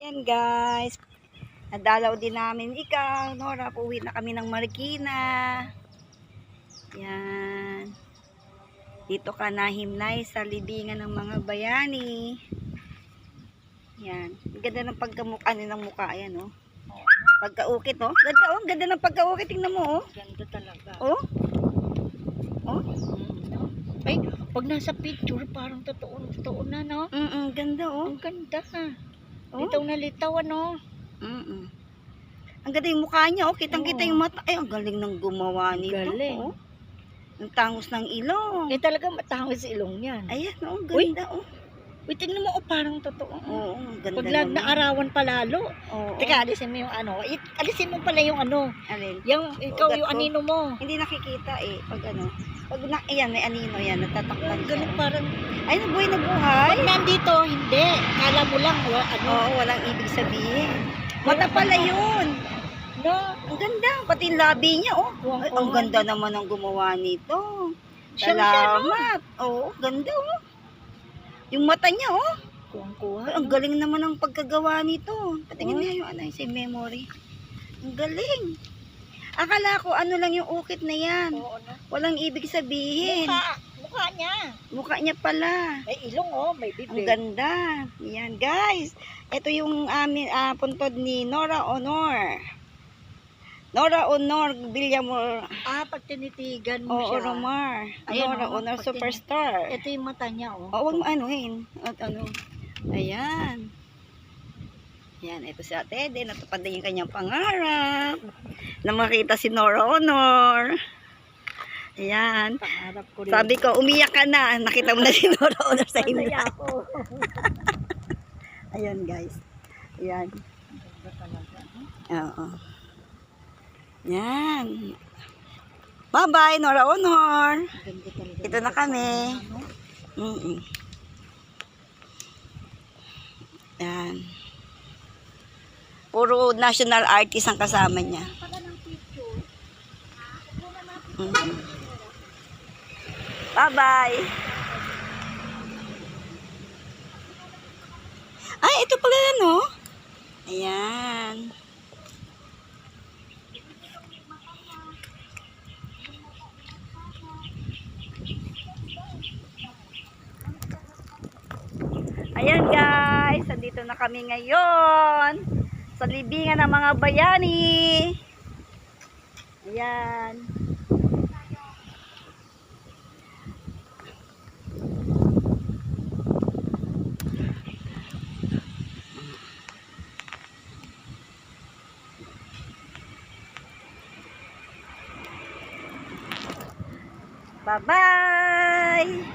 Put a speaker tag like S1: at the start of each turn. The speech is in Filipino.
S1: Yan guys, nadalaw din namin ikaw, Nora, pauwi na kami ng Marikina. Yan. Dito ka nahimlay sa libingan ng mga bayani. Yan. Ang ganda ng pagkamukha ng mukha yan, oh. Pagkaukit, oh. Ganda, oh. Ganda ng pagkaukit. Tingnan mo, oh.
S2: Ganda talaga.
S1: Oh. Oh.
S2: Ay, pag nasa picture, parang totoo na, no?
S1: Ganda, oh.
S2: Ang ganda ka.
S1: Oh.
S2: Litaw na litaw, ano?
S1: Ang ganda yung mukha niya, oh. Kitang-kita yung mata. Ay, ang galing ng gumawa nito.
S2: Galing.
S1: Oh. Ang tangos ng ilong.
S2: Eh, talaga matangos sa ilong yan.
S1: Ayan, oh. Ganda, oh.
S2: Uy, tingnan mo, oh, parang totoo.
S1: Oo, ganda
S2: Pag
S1: naman.
S2: naarawan palalo.
S1: Oo.
S2: Teka, alisin mo yung ano. Alisin mo pala yung ano.
S1: Alin?
S2: Ikaw
S1: Ugat
S2: yung
S1: ko.
S2: anino mo.
S1: Hindi nakikita eh. Pag ano. Pag ayan, may anino yan. Natatakpan siya.
S2: Ganun parang,
S1: Ay, nabuhay na buhay.
S2: pag nandito, hindi. Kala mo lang, ano.
S1: Oo, walang ibig sabihin. Mata pala yun.
S2: No?
S1: Ang ganda. Pati yung labi niya, oh. Ay, ang
S2: Tuwang-tuwa.
S1: ganda naman ng gumawa nito.
S2: Siyang
S1: Salamat. Oo, ganda, oh. Yung mata niya, oh.
S2: Kuwang-kuha.
S1: Ay, ang galing naman ng pagkagawa nito. Patingin nga yung ano, sa memory. Ang galing. Akala ko ano lang yung ukit na yan.
S2: Oo, no?
S1: Walang ibig sabihin.
S2: Mukha niya.
S1: Mukha niya pala.
S2: May ilong, oh. May bibig.
S1: Ang ganda. Yan, guys. Ito yung amin puntod ni Nora Honor. Nora Honor Villamor.
S2: Pag tinitigan mo
S1: Oo,
S2: siya.
S1: Romar.
S2: Ayan,
S1: Nora
S2: oh,
S1: Honor
S2: pag
S1: Superstar.
S2: Ito yung mata niya, oh.
S1: Oh, huwag mo anuhin. At ano. Ayan. Yan, ito si Ate Eden. Natupad din yung kanyang pangarap. Na makita si Nora Honor. Ayan.
S2: Pangarap ko rin.
S1: Sabi ko, umiyak ka na. Nakita mo na si Nora Honor sa inyo.
S2: Masaya ako.
S1: Ayan, guys. Ayan.
S2: Ganda talaga, no?
S1: Oo. Yan. Bye-bye, Nora Honor.
S2: Ganda talaga.
S1: Ito na kami.
S2: Ano?
S1: Yan. Puro national artist ang kasama niya. Bye-bye. Ay, ito pala yan, oh. Ayan. Ayan guys, andito na kami ngayon sa libingan ng mga bayani. Ayan. Bye-bye.